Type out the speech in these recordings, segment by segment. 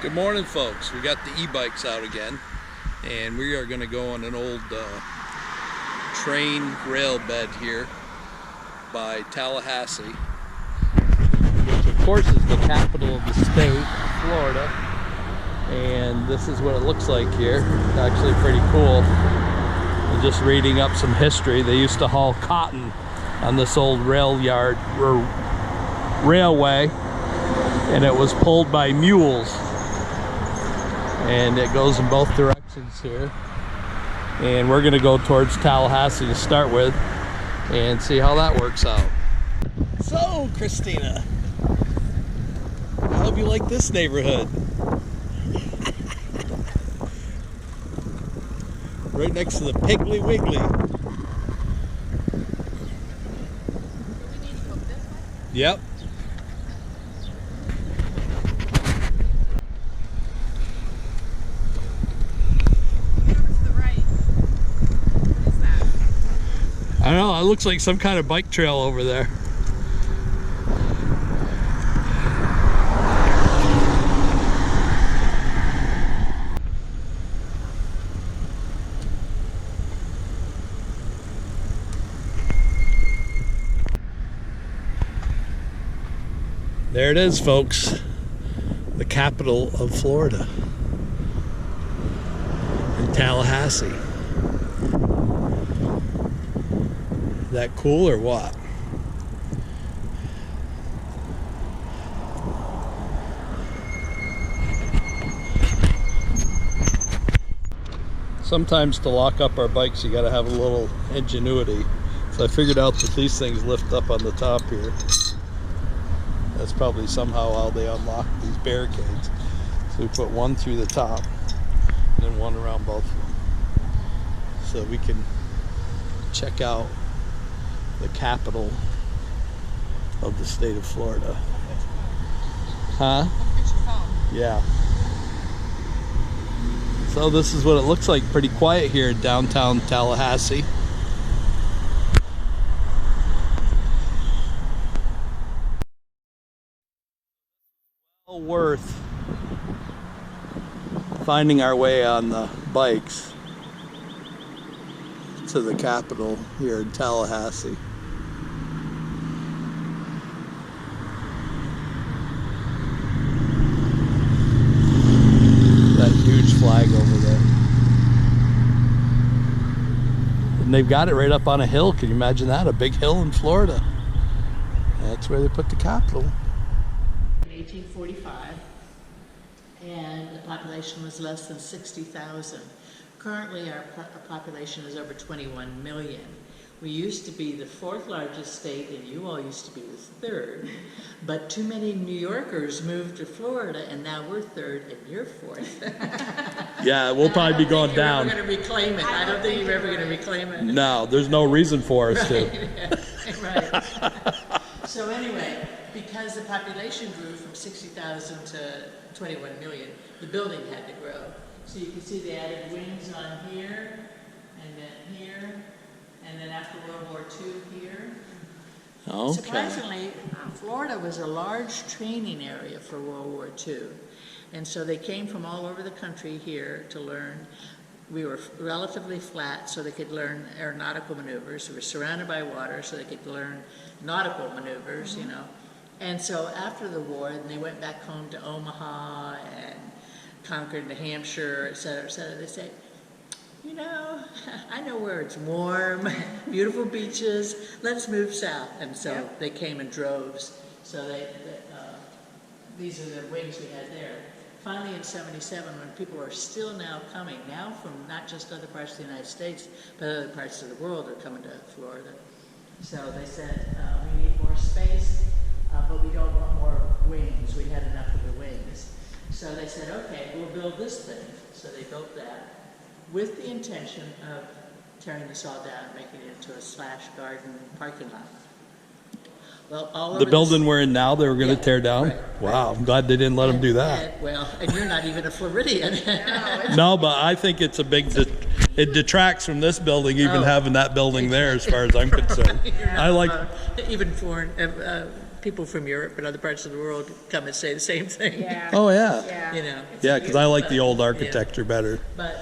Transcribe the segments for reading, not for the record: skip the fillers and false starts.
Good morning, folks. We got the e-bikes out again, and we are going to go on an old train rail bed here by Tallahassee, which of course is the capital of the state of Florida. And this is what it looks like here. It's actually pretty cool. I'm just reading up some history. They used to haul cotton on this old railway, and it was pulled by mules. And it goes in both directions here. And we're gonna go towards Tallahassee to start with and see how that works out. So, Christina, how hope you like this neighborhood. Right next to the Piggly Wiggly. Yep. I don't know, it looks like some kind of bike trail over there. There it is, folks. The capital of Florida. In Tallahassee. That cool or what? Sometimes to lock up our bikes you gotta have a little ingenuity. So I figured out that these things lift up on the top here. That's probably somehow how they unlock these barricades. So we put one through the top and then one around both of them. So we can check out the capital of the state of Florida. Huh? Yeah. So this is what it looks like. Pretty quiet here in downtown Tallahassee. Well worth finding our way on the bikes to the capital here in Tallahassee. That huge flag over there. And they've got it right up on a hill. Can you imagine that? A big hill in Florida. That's where they put the capital. In 1845, and the population was less than 60,000. Currently, our population is over 21 million. We used to be the 4th largest state, and you all used to be the 3rd. But too many New Yorkers moved to Florida, and now we're 3rd, and you're 4th. Yeah, we'll probably be going down. I don't think you're ever going to reclaim it. I don't think you're ever going to reclaim it. No, there's no reason for us to. Right. So anyway, because the population grew from 60,000 to 21 million, the building had to grow. So you can see they added wings on here, and then here, and then after World War II here. Okay. Surprisingly, Florida was a large training area for World War II. And so they came from all over the country here to learn. We were relatively flat, so they could learn aeronautical maneuvers. We were surrounded by water, so they could learn nautical maneuvers, you know. And so after the war, they went back home to Omaha and Concord, New Hampshire, et cetera, they say, you know, I know where it's warm, beautiful beaches, let's move south. And so they came in droves. So these are the wings we had there. Finally in '77, when people are still now coming, now from not just other parts of the United States, but other parts of the world are coming to Florida. So they said, we need more space, but we don't want more wings. We had enough of the wings. So they said, okay, we'll build this thing. So they built that with the intention of tearing this all down, making it into a slash garden parking lot. Well, all over the building we're in now, they were going to tear down? Right, wow, I'm glad they didn't let them do that. And you're not even a Floridian. No, but I think it's a big, it detracts from this building, even having that building there as far as I'm concerned. You're not I like even foreign people from Europe and other parts of the world come and say the same thing. Yeah. Oh, yeah. Yeah. You know. Yeah, because I like the old architecture better. But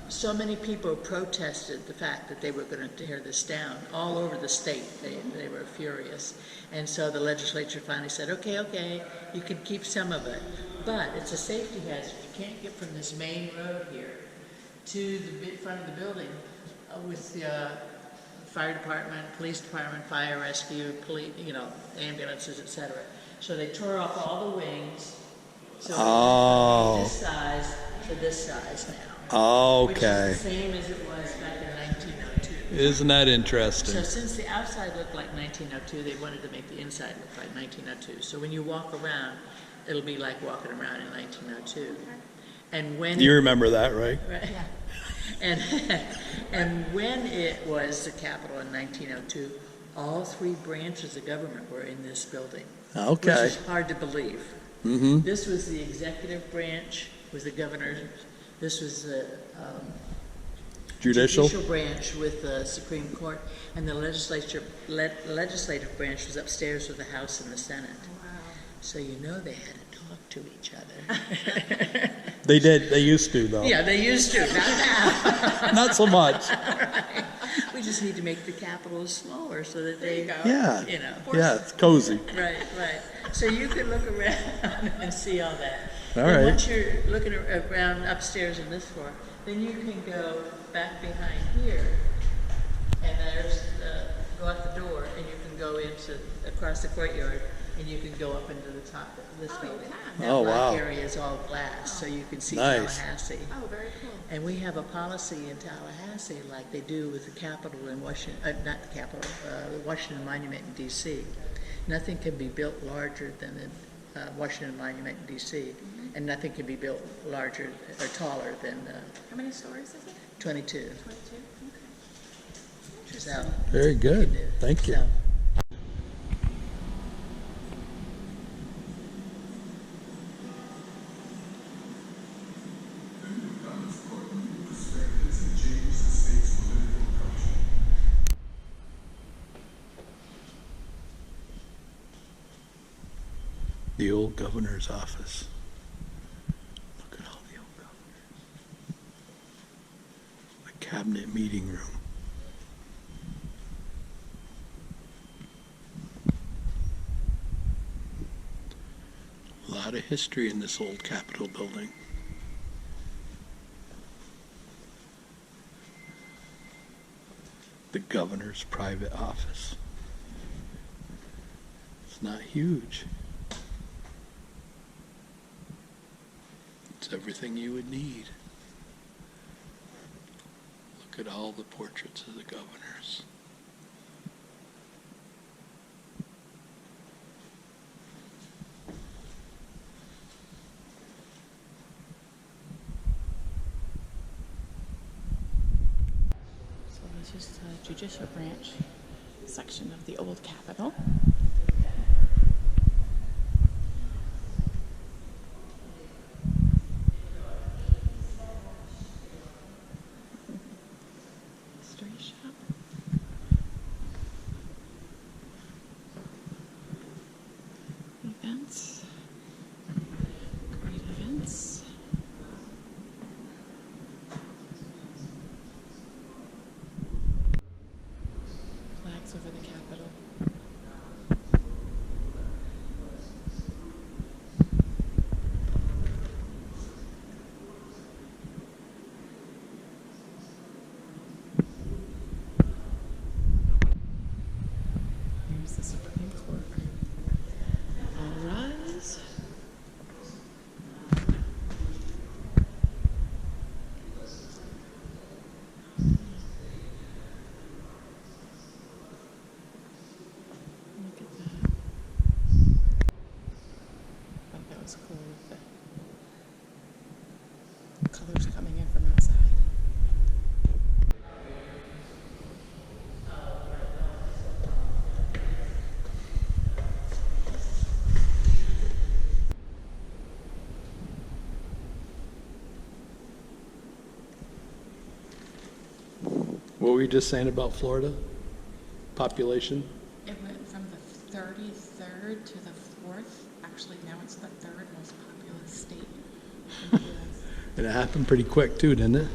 so many people protested the fact that they were going to tear this down all over the state. They were furious. And so the legislature finally said, okay, you can keep some of it. But it's a safety hazard. You can't get from this main road here to the front of the building with the fire department, police department, fire rescue, police, ambulances, etc. So they tore off all the wings. So this size to this size now. Which is Okay. the same as it was back in 1902. Isn't that So interesting? since the outside looked like 1902, they wanted to make the inside look like 1902. So when you walk around, it'll be like walking around in 1902. And when You remember that, right? right, and and when it was the Capitol in 1902, all three branches of government were in this building. Okay. Which is hard to believe. Mm-hmm. This was the executive branch, was the governor. This was the Judicial? branch with the Supreme Court, and the legislative branch was upstairs with the House and the Senate. Wow. So they had to talk to each other. They did. They used to, though. Yeah, they used to, not now. Not so much. We just need to make the capitals smaller so that they, Yeah. Yeah, it's cozy. Right. So you can look around and see all that. All And right. once you're looking around upstairs in this floor, then you can go back behind here, and there's go out the door, and you can go across the courtyard, and you can go up into the top of this building. can. That Oh, black wow. area is all glass, so you can see Nice. Tallahassee. Oh, very cool. And we have a policy in Tallahassee, like they do with the Capitol in Washington, not the Capitol, the Washington Monument in D.C. Nothing can be built larger than the Washington Monument in D.C., and nothing can be built larger or taller than How many stories is it? 22. 22? Okay. So, Very good. Thank you. so, The old governor's office. Look at all the old governors. The cabinet meeting room. A lot of history in this old Capitol building. The governor's private office. It's not huge. It's everything you would need. Look at all the portraits of the governors. So this is the judicial branch section of the old Capitol. History shop. Events. Great events. Flags over the Capitol. Here's the Supreme Court. All rise. Look at that. I thought that was cool with the colors coming in from outside. What were you just saying about Florida? Population? It went from the third to the fourth. Actually, now it's the third most populous state in the U.S. And it happened pretty quick too, didn't it?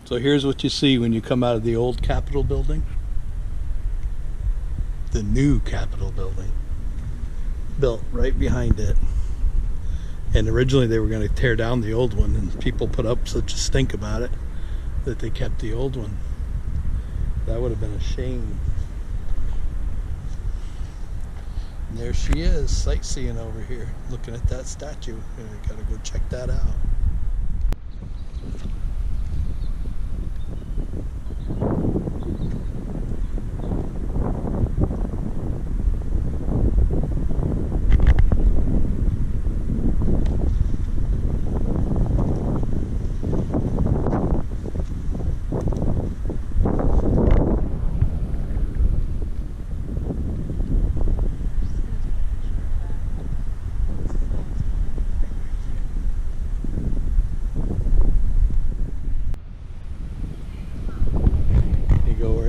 So here's what you see when you come out of the old Capitol building. The new Capitol building. Built right behind it. And originally they were going to tear down the old one, and people put up such a stink about it that they kept the old one. That would have been a shame. And there she is, sightseeing over here, looking at that statue. I gotta go check that out.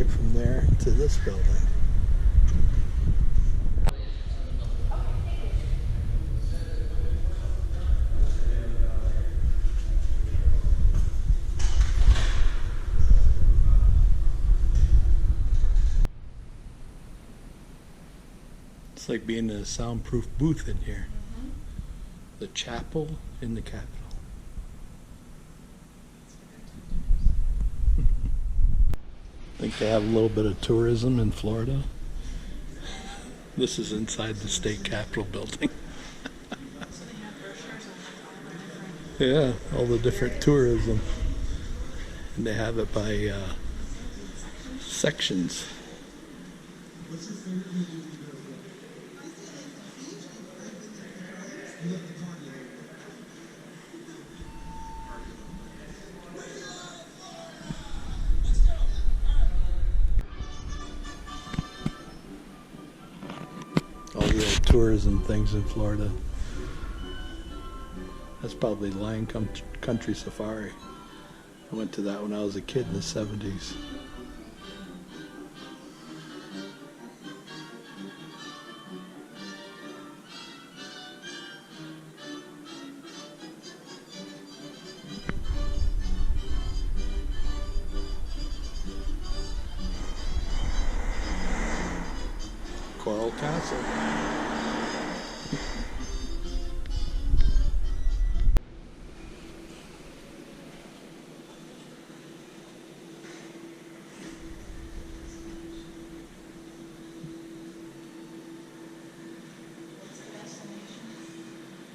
From there to this building. It's like being in a soundproof booth in here. Mm-hmm. The chapel in the Capitol. I think they have a little bit of tourism in Florida. This is inside the state capitol building. Yeah, all the different tourism. And they have it by sections. All the old tourism things in Florida. That's probably Lion Country Safari. I went to that when I was a kid in the 70s. Coral Castle.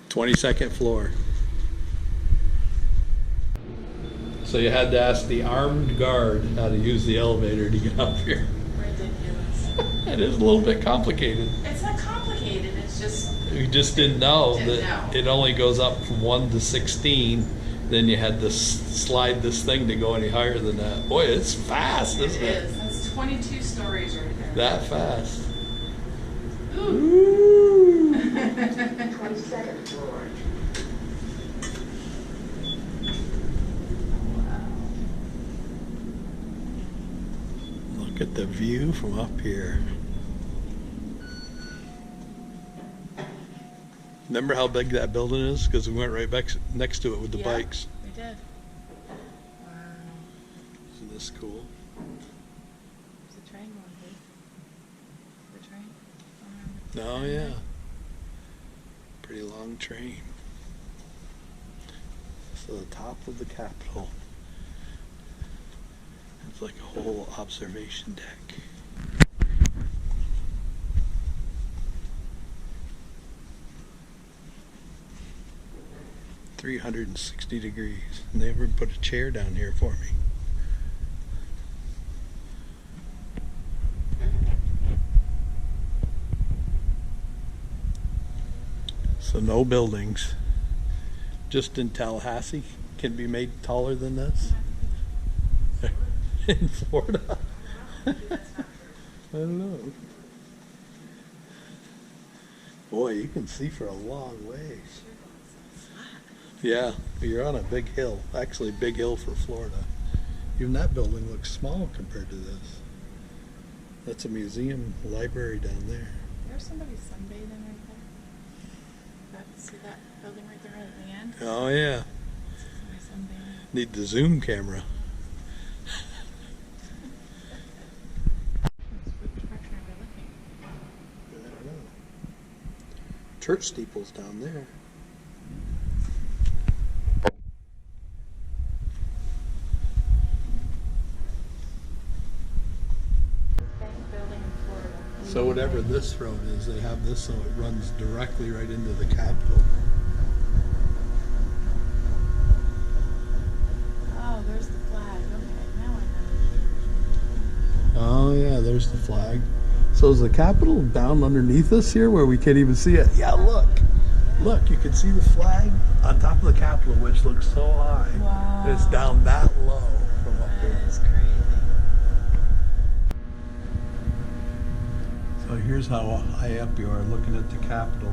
Twenty-second floor. So you had to ask the armed guard how to use the elevator to get up here. Ridiculous. It is a little bit complicated. It's not complicated, it's just... We just didn't know that it only goes up from 1 to 16. Then you had to slide this thing to go any higher than that. Boy, it's fast, isn't it? It is. That's 22 stories right there. That fast. Ooh. 22nd floor. Look at the view from up here. Remember how big that building is? Because we went right back next to it with the Yeah, bikes. we did. Wow. Isn't this cool? There's a train going through. The train? Oh yeah. Pretty long train. So the top of the Capitol. It's like a whole observation deck. .360 degrees. And they ever put a chair down here for me. So no buildings, just in Tallahassee, can be made taller than this. In Florida? I don't know. Boy, you can see for a long ways. Yeah, you're on a big hill. Actually, big hill for Florida. Even that building looks small compared to this. That's a museum library down there. There's somebody sunbathing right there. See that building right there at the end? Oh yeah. Somebody sunbathing. Need the zoom camera. Which direction are we looking? I don't know. Church steeples down there. Bank building in Florida. So whatever this road is, they have this so it runs directly right into the Capitol. Oh, there's the flag. Okay, now I know. Oh yeah, there's the flag. So is the Capitol down underneath us here where we can't even see it? Yeah, look. Look, you can see the flag on top of the Capitol, which looks so high. Wow. It's down that low from up That there. is crazy. So here's how high up you are looking at the Capitol,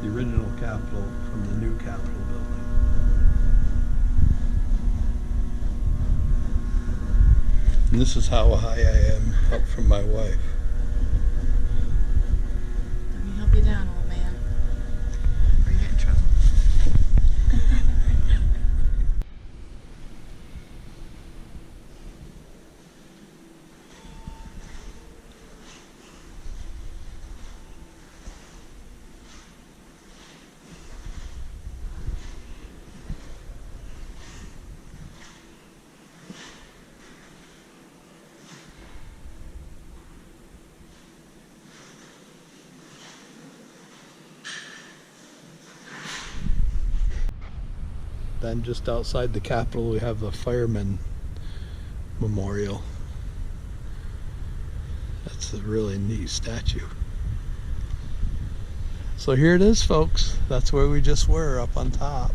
the original Capitol from the new Capitol building. And this is how high I am up from my wife. Let me help you down, old man. Or you get in trouble. Then just outside the Capitol we have the Fireman Memorial. That's a really neat statue. So here it is, folks. That's where we just were, up on top.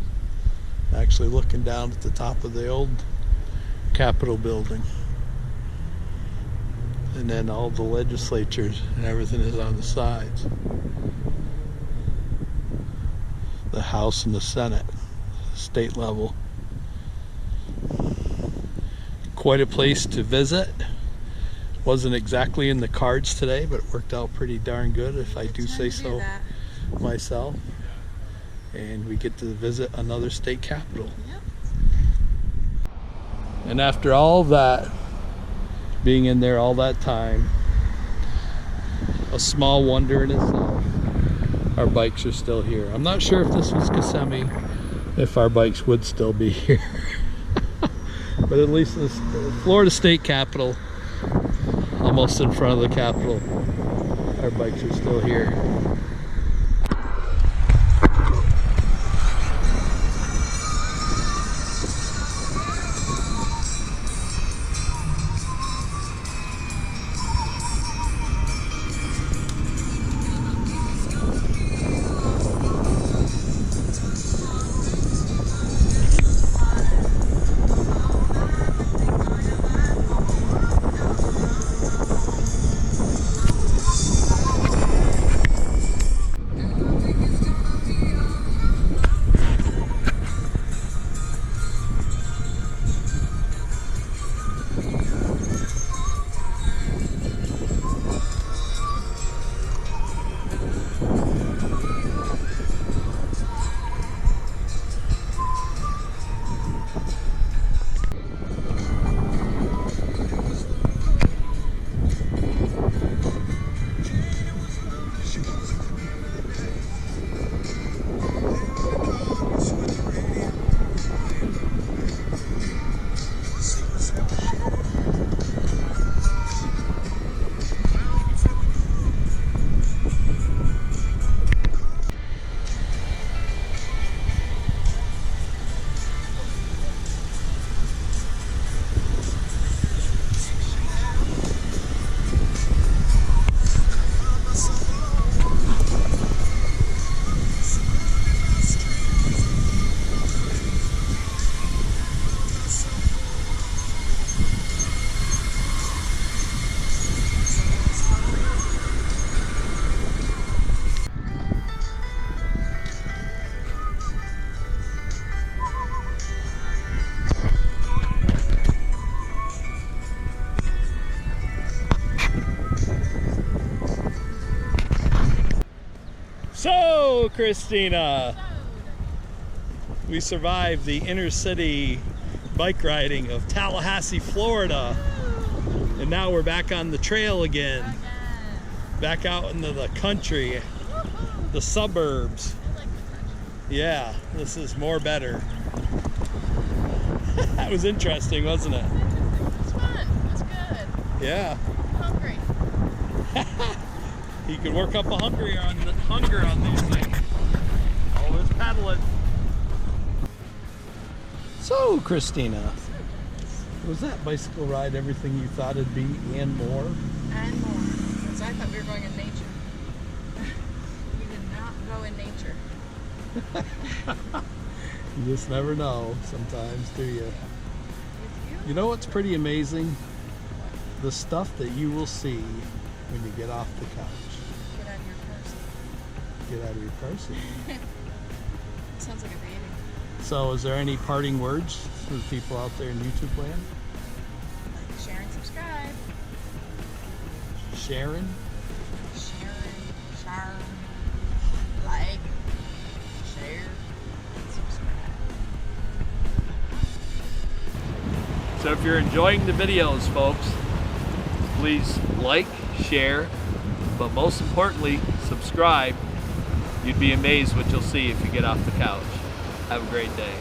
Actually looking down at the top of the old Capitol building. And then all the legislatures and everything is on the sides. The House and the Senate, state level. Quite a place to visit. Wasn't exactly in the cards today, but it worked out pretty darn good, if I do say so myself. And we get to visit another state capital. Yep. And after all of that, being in there all that time, a small wonder in itself, our bikes are still here. I'm not sure if this was Kissimmee, if our bikes would still be here. But at least this Florida State Capitol, almost in front of the Capitol, our bikes are still here. So, Christina, we survived the inner city bike riding of Tallahassee, Florida. And now we're back on the trail again. Back out into the country, the suburbs. Yeah, this is more better. That was interesting, wasn't it? It's fun. It's good. Yeah. I'm hungry. He could work up a hunger on these things. Always paddling. So, Christina, was that bicycle ride everything you thought it'd be and more? And more. Because I thought we were going in nature. We did not go in nature. You just never know sometimes, do you? With you? You know what's pretty amazing? The stuff that you will see when you get off the couch. Get out of your person. Get out of your person. Sounds like a dating. So, is there any parting words for the people out there in YouTube land? Like, share, and subscribe. Sharon? Share, like, share, and subscribe. So if you're enjoying the videos, folks, please like, share, but most importantly, subscribe. You'd be amazed what you'll see if you get off the couch. Have a great day.